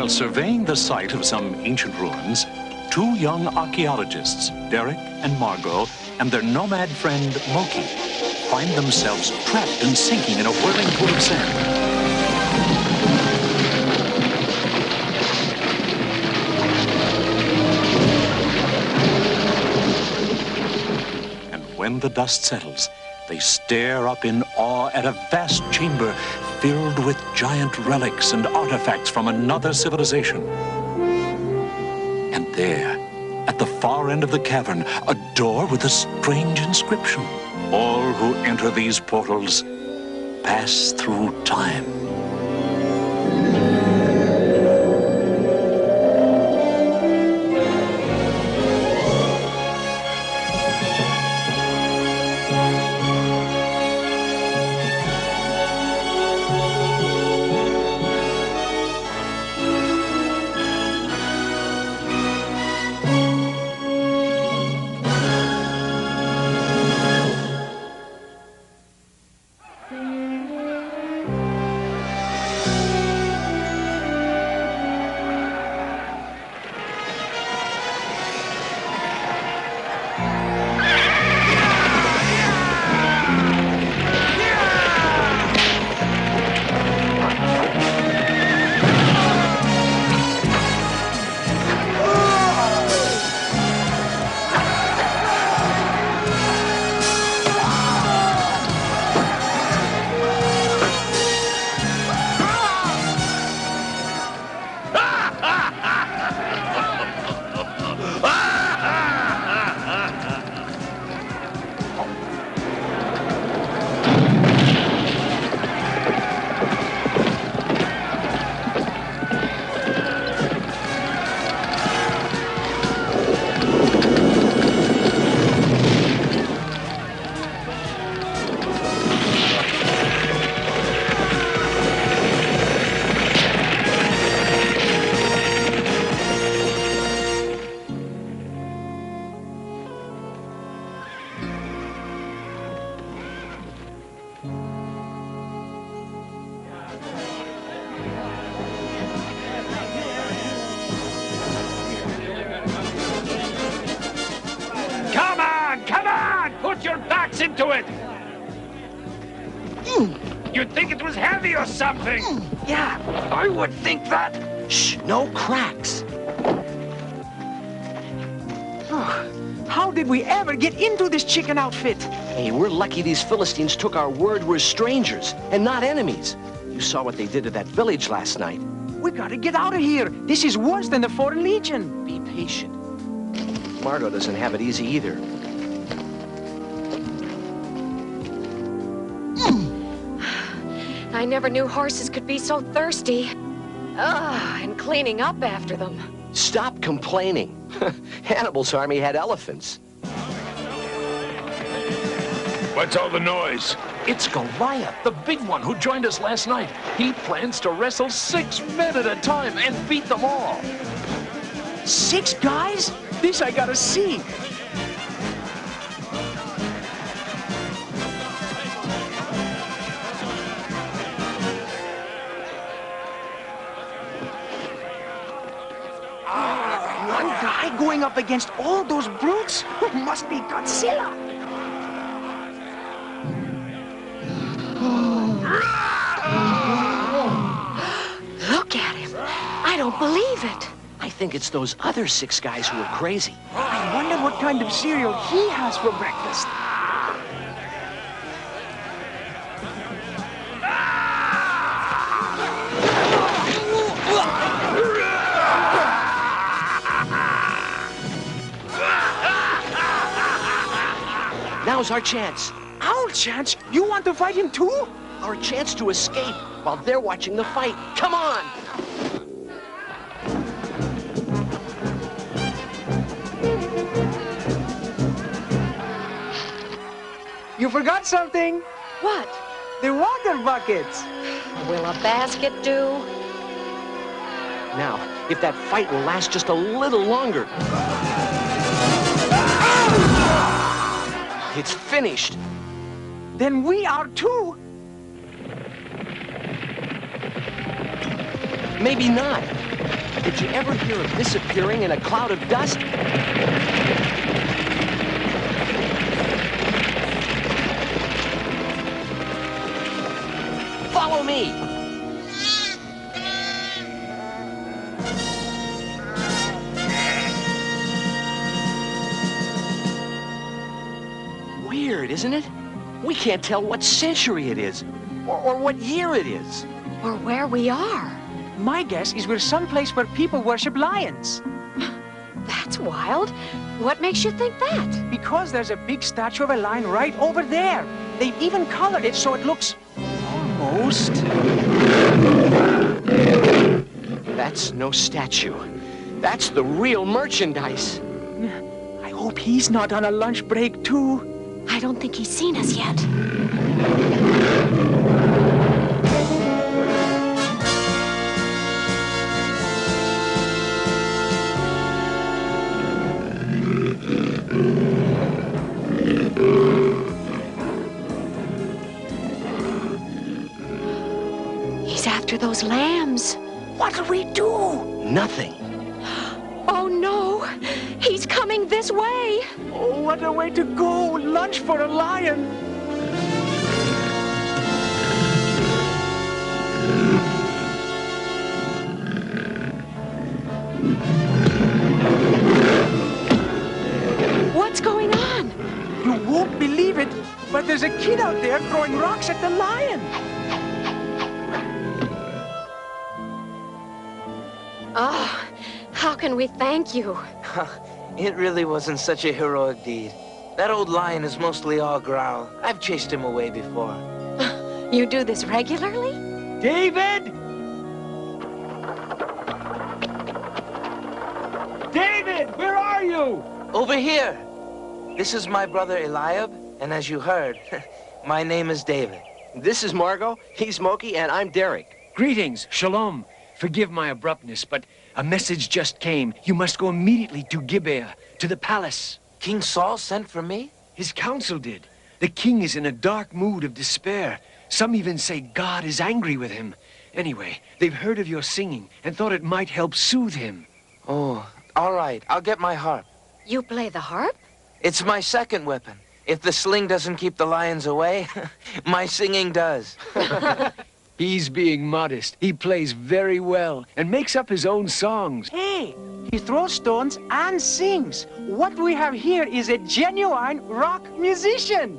While surveying the site of some ancient ruins, two young archaeologists, Derek and Margot, and their nomad friend, Moki, find themselves trapped and sinking in a whirling pool of sand. When the dust settles, they stare up in awe at a vast chamber filled with giant relics and artifacts from another civilization. And there, at the far end of the cavern, a door with a strange inscription. All who enter these portals pass through time. Put your backs into it! You'd think it was heavy or something! Yeah, I would think that. Shh, no cracks. How did we ever get into this chicken outfit? Hey, we're lucky these Philistines took our word we're strangers and not enemies. You saw what they did to that village last night. We gotta get out of here. This is worse than the Foreign Legion. Be patient. Margot doesn't have it easy either. I never knew horses could be so thirsty. And cleaning up after them. Stop complaining. Hannibal's army had elephants. What's all the noise? It's Goliath, the big one who joined us last night. He plans to wrestle 6 men at a time and beat them all. 6 guys? This I gotta see. One guy going up against all those brutes? Must be Godzilla. Look at him. I don't believe it. I think it's those other 6 guys who are crazy. I wonder what kind of cereal he has for breakfast. Now's our chance. Our chance? You want to fight him too? Our chance to escape while they're watching the fight. Come on! You forgot something. What? The water buckets. Will a basket do? Now, if that fight will last just a little longer. It's finished. Then we are too. Maybe not. Did you ever hear of disappearing in a cloud of dust? Follow me! Weird, isn't it? We can't tell what century it is, or what year it is. Or where we are. My guess is we're someplace where people worship lions. That's wild. What makes you think that? Because there's a big statue of a lion right over there. They've even colored it so it looks almost... That's no statue. That's the real merchandise. I hope he's not on a lunch break, too. I don't think he's seen us yet. He's after those lambs. What do we do? Nothing. Oh, no. He's coming this way. Oh, what a way to go. Lunch for a lion. What's going on? You won't believe it, but there's a kid out there throwing rocks at the lion. Oh, how can we thank you? It really wasn't such a heroic deed. That old lion is mostly all growl. I've chased him away before. You do this regularly? David! David, where are you? Over here! This is my brother Eliab, and as you heard, my name is David. This is Margot, he's Smokey, and I'm Derek. Greetings, shalom. Forgive my abruptness, but a message just came. You must go immediately to Gibeah, to the palace. King Saul sent for me? His council did. The king is in a dark mood of despair. Some even say God is angry with him. Anyway, they've heard of your singing and thought it might help soothe him. Oh, all right. I'll get my harp. You play the harp? It's my second weapon. If the sling doesn't keep the lions away, my singing does. He's being modest. He plays very well and makes up his own songs. Hey, he throws stones and sings. What we have here is a genuine rock musician.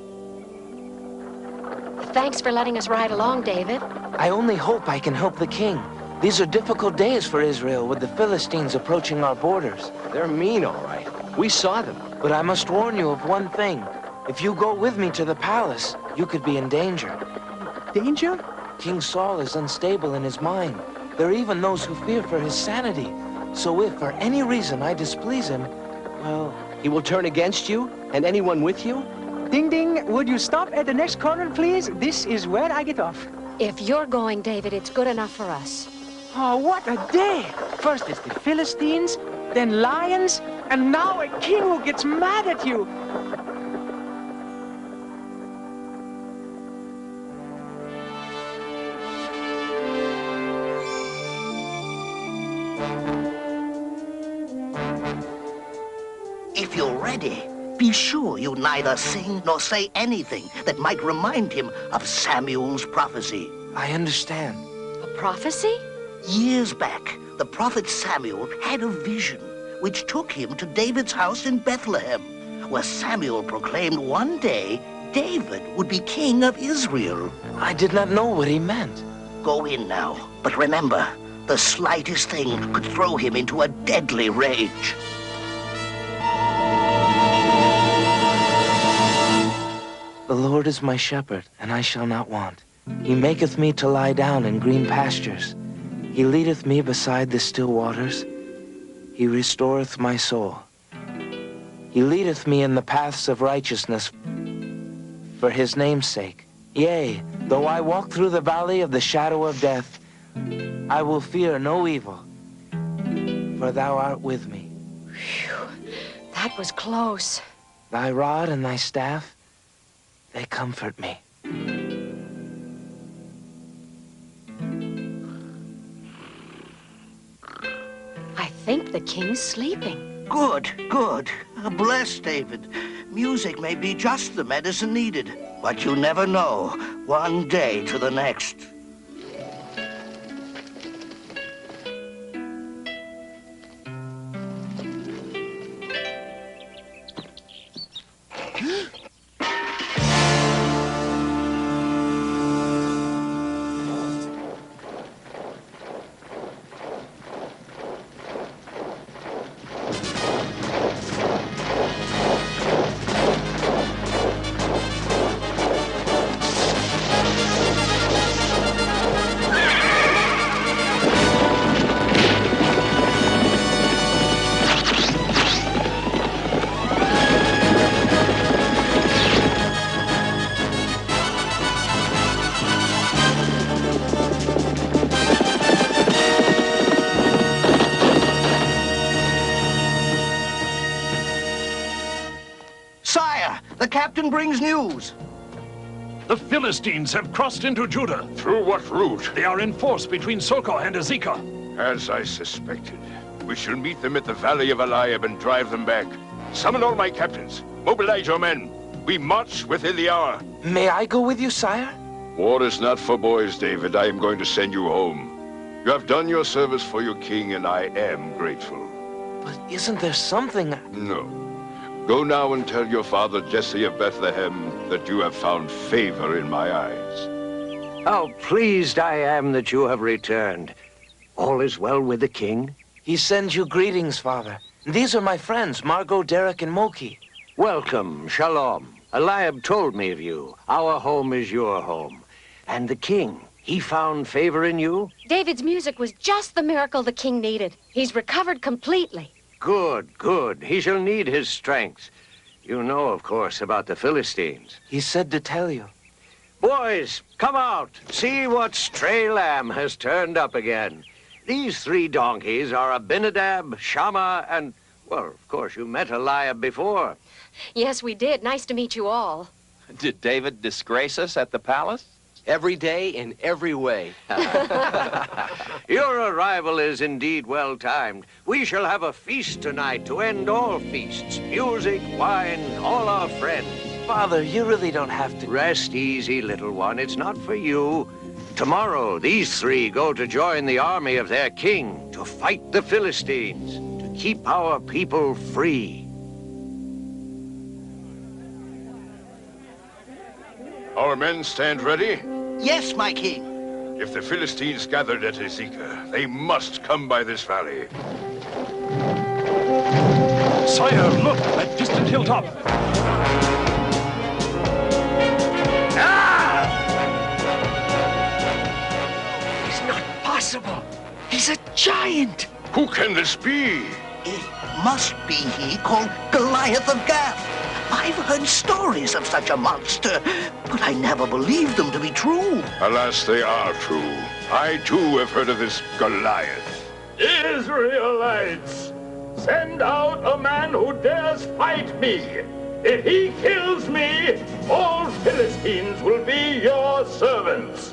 Thanks for letting us ride along, David. I only hope I can help the king. These are difficult days for Israel with the Philistines approaching our borders. They're mean, all right. We saw them. But I must warn you of one thing. If you go with me to the palace, you could be in danger. Danger? King Saul is unstable in his mind. There are even those who fear for his sanity. So if for any reason I displease him, well... He will turn against you and anyone with you? Ding, ding. Would you stop at the next corner, please? This is where I get off. If you're going, David, it's good enough for us. Oh, what a day! First it's the Philistines, then lions, and now a king who gets mad at you. If you're ready, be sure you neither sing nor say anything that might remind him of Samuel's prophecy. I understand. A prophecy? Years back, the prophet Samuel had a vision which took him to David's house in Bethlehem, where Samuel proclaimed one day David would be king of Israel. I did not know what he meant. Go in now, but remember, the slightest thing could throw him into a deadly rage. The Lord is my shepherd, and I shall not want. He maketh me to lie down in green pastures. He leadeth me beside the still waters. He restoreth my soul. He leadeth me in the paths of righteousness for his name's sake. Yea, though I walk through the valley of the shadow of death, I will fear no evil, for thou art with me. Phew, that was close. Thy rod and thy staff, they comfort me. The king's sleeping. Good, good. Bless David. Music may be just the medicine needed, but you never know, one day to the next. Sire, the captain brings news. The Philistines have crossed into Judah. Through what route? They are in force between Sokoh and Azekah. As I suspected. We shall meet them at the Valley of Eliab and drive them back. Summon all my captains. Mobilize your men. We march within the hour. May I go with you, sire? War is not for boys, David. I am going to send you home. You have done your service for your king, and I am grateful. But isn't there something... No. Go now and tell your father, Jesse of Bethlehem, that you have found favor in my eyes. How pleased I am that you have returned. All is well with the king? He sends you greetings, father. These are my friends, Margot, Derek, and Moki. Welcome, Shalom. Eliab told me of you. Our home is your home. And the king, he found favor in you? David's music was just the miracle the king needed. He's recovered completely. Good, good. He shall need his strength. You know, of course, about the Philistines. He said to tell you. Boys, come out. See what stray lamb has turned up again. These 3 donkeys are Abinadab, Shammah, and, well, of course, you met Eliab before. Yes, we did. Nice to meet you all. Did David disgrace us at the palace? Every day, in every way. Your arrival is indeed well-timed. We shall have a feast tonight to end all feasts. Music, wine, all our friends. Father, you really don't have to... Rest easy, little one. It's not for you. Tomorrow, these 3 go to join the army of their king to fight the Philistines, to keep our people free. Our men stand ready? Yes, my king. If the Philistines gathered at Azekah, they must come by this valley. Sire, look, that distant hilltop. It's not possible. He's a giant. Who can this be? It must be he called Goliath of Gath. I've heard stories of such a monster, but I never believed them to be true. Alas, they are true. I, too, have heard of this Goliath. Israelites, send out a man who dares fight me. If he kills me, all Philistines will be your servants.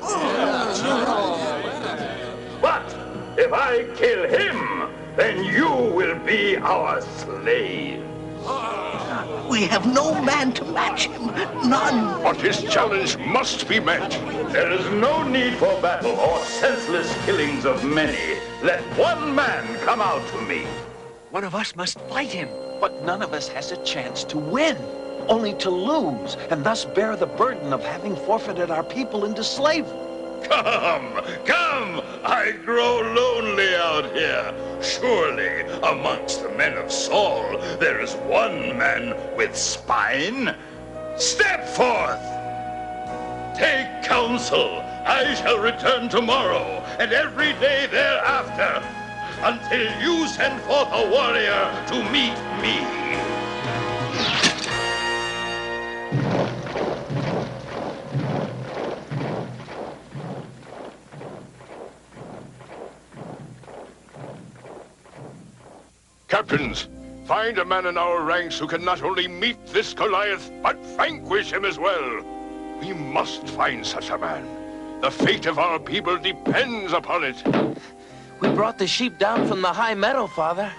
But if I kill him, then you will be our slave. We have no man to match him. None. But his challenge must be met. There is no need for battle or senseless killings of many. Let one man come out to me. One of us must fight him. But none of us has a chance to win, only to lose, and thus bear the burden of having forfeited our people into slavery. Come, come! I grow lonely out here. Surely, amongst the men of Saul, there is one man with spine. Step forth! Take counsel. I shall return tomorrow, and every day thereafter, until you send forth a warrior to meet me. Captains, find a man in our ranks who can not only meet this Goliath, but vanquish him as well. We must find such a man. The fate of our people depends upon it. We brought the sheep down from the high meadow, Father.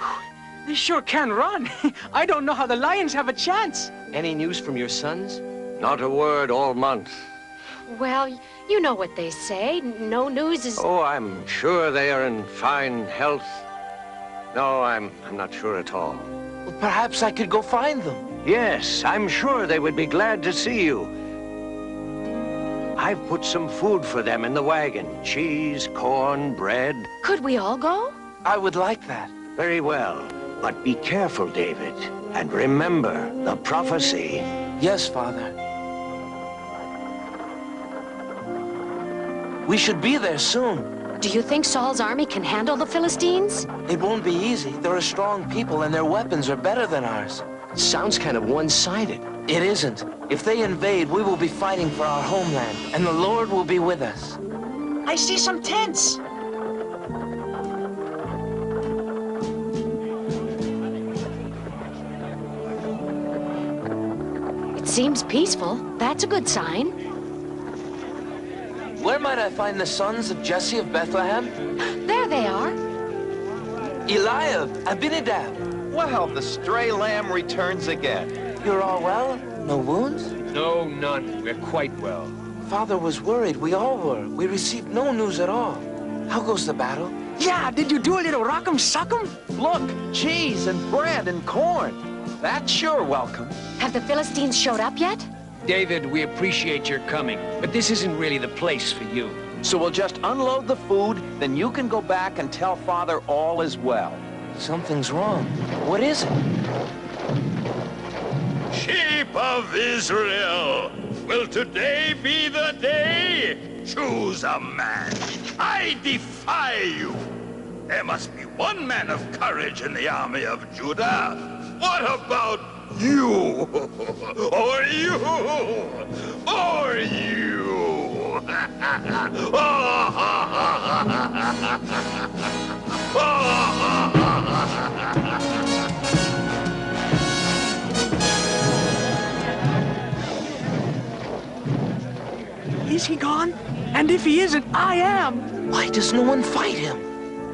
They sure can run. I don't know how the lions have a chance. Any news from your sons? Not a word all month. Well, you know what they say. No news is... Oh, I'm sure they are in fine health. No, I'm not sure at all. Well, perhaps I could go find them. Yes, I'm sure they would be glad to see you. I've put some food for them in the wagon. Cheese, corn, bread. Could we all go? I would like that. Very well. But be careful, David. And remember the prophecy. Yes, Father. We should be there soon. Do you think Saul's army can handle the Philistines? It won't be easy. They're a strong people and their weapons are better than ours. Sounds kind of one-sided. It isn't. If they invade, we will be fighting for our homeland, and the Lord will be with us. I see some tents. It seems peaceful. That's a good sign. Where might I find the sons of Jesse of Bethlehem? There they are. Eliab, Abinadab. Well, the stray lamb returns again. You're all well? No wounds? No, none. We're quite well. Father was worried. We all were. We received no news at all. How goes the battle? Yeah, did you do a little rock'em sock'em? Look, cheese and bread and corn. That's sure welcome. Have the Philistines showed up yet? David, we appreciate your coming, but this isn't really the place for you. So we'll just unload the food, then you can go back and tell Father all is well. Something's wrong. What is it? Sheep of Israel, will today be the day? Choose a man. I defy you. There must be one man of courage in the army of Judah. What about you? Or you? Or you? Is he gone? And if he isn't, I am. Why does no one fight him?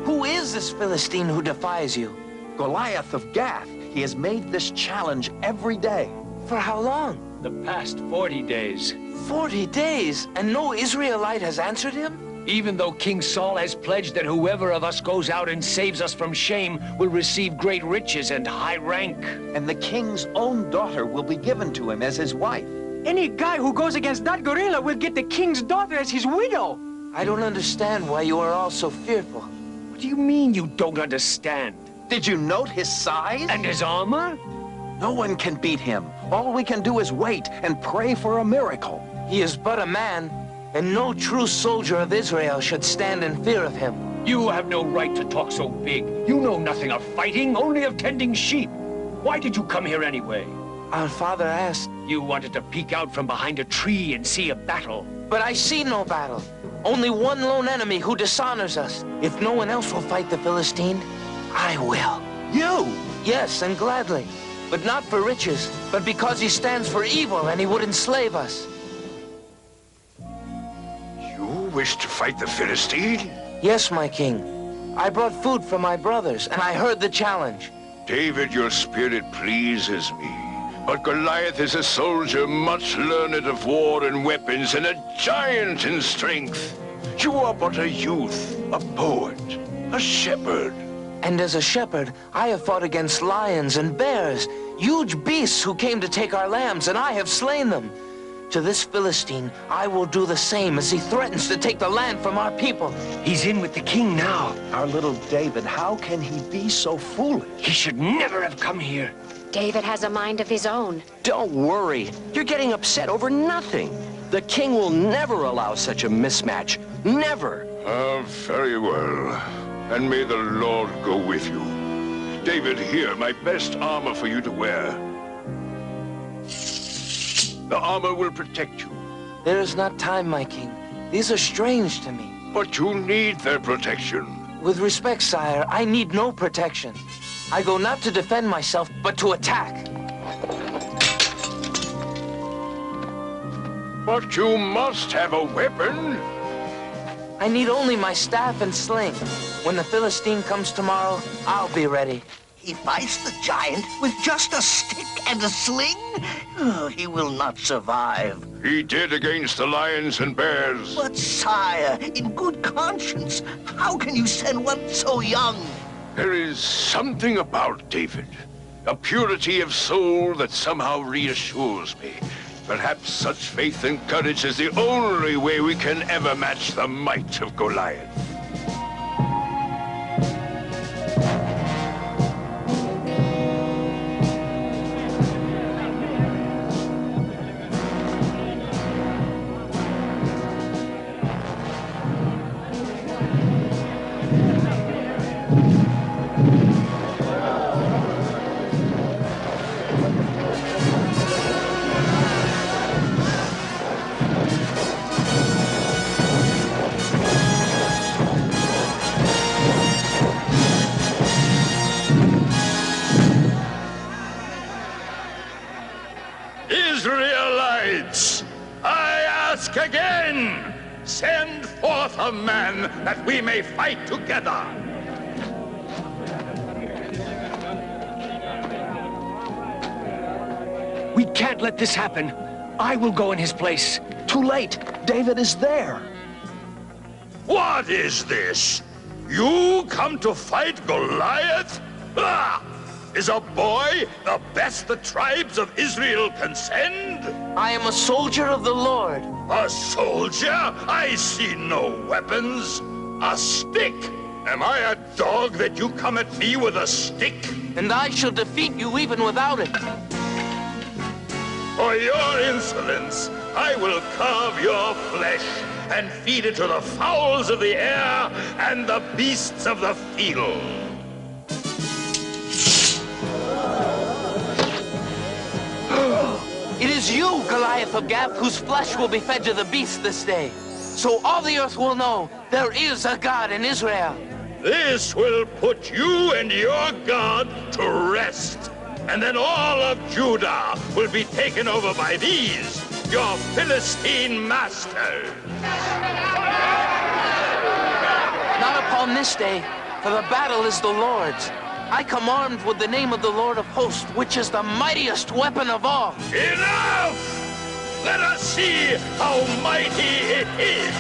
Who is this Philistine who defies you? Goliath of Gath. He has made this challenge every day. For how long? The past 40 days. 40 days, and no Israelite has answered him? Even though King Saul has pledged that whoever of us goes out and saves us from shame will receive great riches and high rank. And the king's own daughter will be given to him as his wife. Any guy who goes against that gorilla will get the king's daughter as his widow. I don't understand why you are all so fearful. What do you mean you don't understand? Did you note his size? And his armor? No one can beat him. All we can do is wait and pray for a miracle. He is but a man, and no true soldier of Israel should stand in fear of him. You have no right to talk so big. You know nothing of fighting, only of tending sheep. Why did you come here anyway? Our father asked. You wanted to peek out from behind a tree and see a battle. But I see no battle. Only one lone enemy who dishonors us. If no one else will fight the Philistine, I will. You? Yes, and gladly. But not for riches, but because he stands for evil and he would enslave us. You wish to fight the Philistine? Yes, my king. I brought food for my brothers, and I heard the challenge. David, your spirit pleases me. But Goliath is a soldier much learned of war and weapons, and a giant in strength. You are but a youth, a poet, a shepherd. And as a shepherd, I have fought against lions and bears, huge beasts who came to take our lambs, and I have slain them. To this Philistine, I will do the same as he threatens to take the land from our people. He's in with the king now. Our little David, how can he be so foolish? He should never have come here. David has a mind of his own. Don't worry. You're getting upset over nothing. The king will never allow such a mismatch. Never. Very well. And may the Lord go with you. David, here, my best armor for you to wear. The armor will protect you. There is not time, my king. These are strange to me. But you need their protection. With respect, sire, I need no protection. I go not to defend myself, but to attack. But you must have a weapon. I need only my staff and sling. When the Philistine comes tomorrow, I'll be ready. He fights the giant with just a stick and a sling? Oh, he will not survive. He did against the lions and bears. But sire, in good conscience, how can you send one so young? There is something about David, a purity of soul that somehow reassures me. Perhaps such faith and courage is the only way we can ever match the might of Goliath. Israelites, I ask again, send forth a man that we may fight together. We can't let this happen. I will go in his place. Too late. David is there. What is this? You come to fight Goliath? Ah! Is a boy the best the tribes of Israel can send? I am a soldier of the Lord. A soldier? I see no weapons. A stick? Am I a dog that you come at me with a stick? And I shall defeat you even without it. For your insolence, I will carve your flesh and feed it to the fowls of the air and the beasts of the field. It is you, Goliath of Gath, whose flesh will be fed to the beasts this day. So all the earth will know there is a God in Israel. This will put you and your God to rest. And then all of Judah will be taken over by these, your Philistine masters. Not upon this day, for the battle is the Lord's. I come armed with the name of the Lord of hosts, which is the mightiest weapon of all. Enough! Let us see how mighty it is.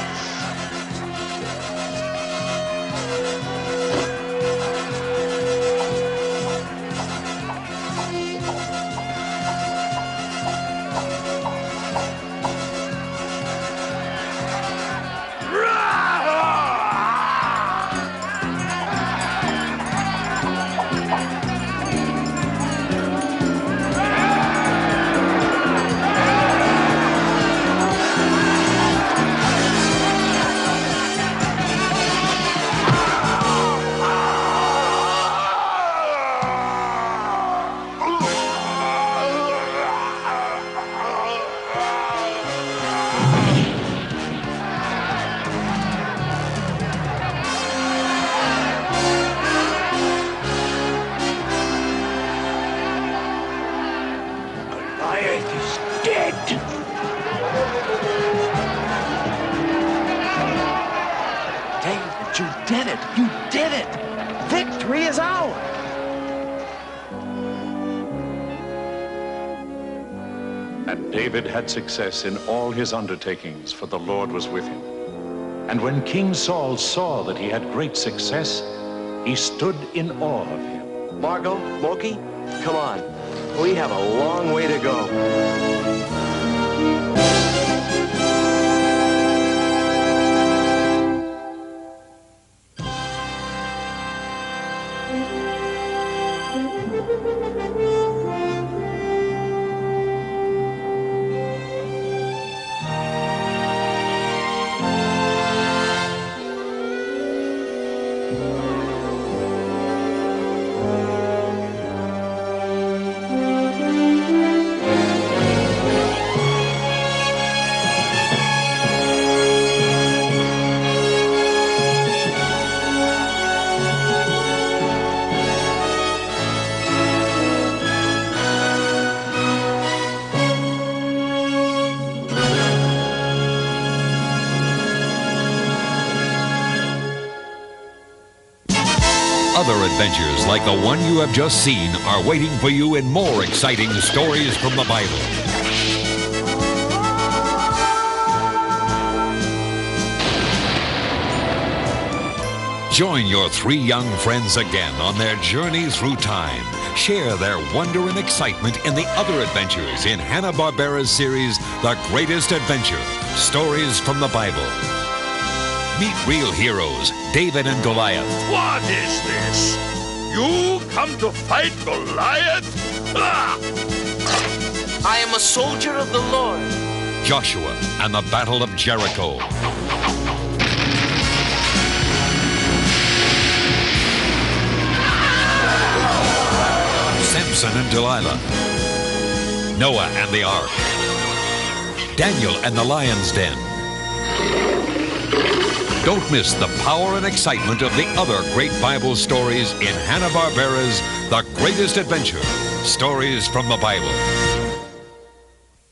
You did it! You did it! Victory is ours! And David had success in all his undertakings, for the Lord was with him. And when King Saul saw that he had great success, he stood in awe of him. Margot, Loki, come on. We have a long way to go. other adventures like the one you have just seen are waiting for you in more exciting stories from the Bible. Join your three young friends again on their journey through time. Share their wonder and excitement in the other adventures in Hanna-Barbera's series, The Greatest Adventure, Stories from the Bible. Meet real heroes, David and Goliath. What is this? You come to fight Goliath? Ah! I am a soldier of the Lord. Joshua and the Battle of Jericho. Samson and Delilah. Noah and the Ark. Daniel and the Lion's Den. Don't miss the power and excitement of the other great Bible stories in Hanna-Barbera's The Greatest Adventure, Stories from the Bible.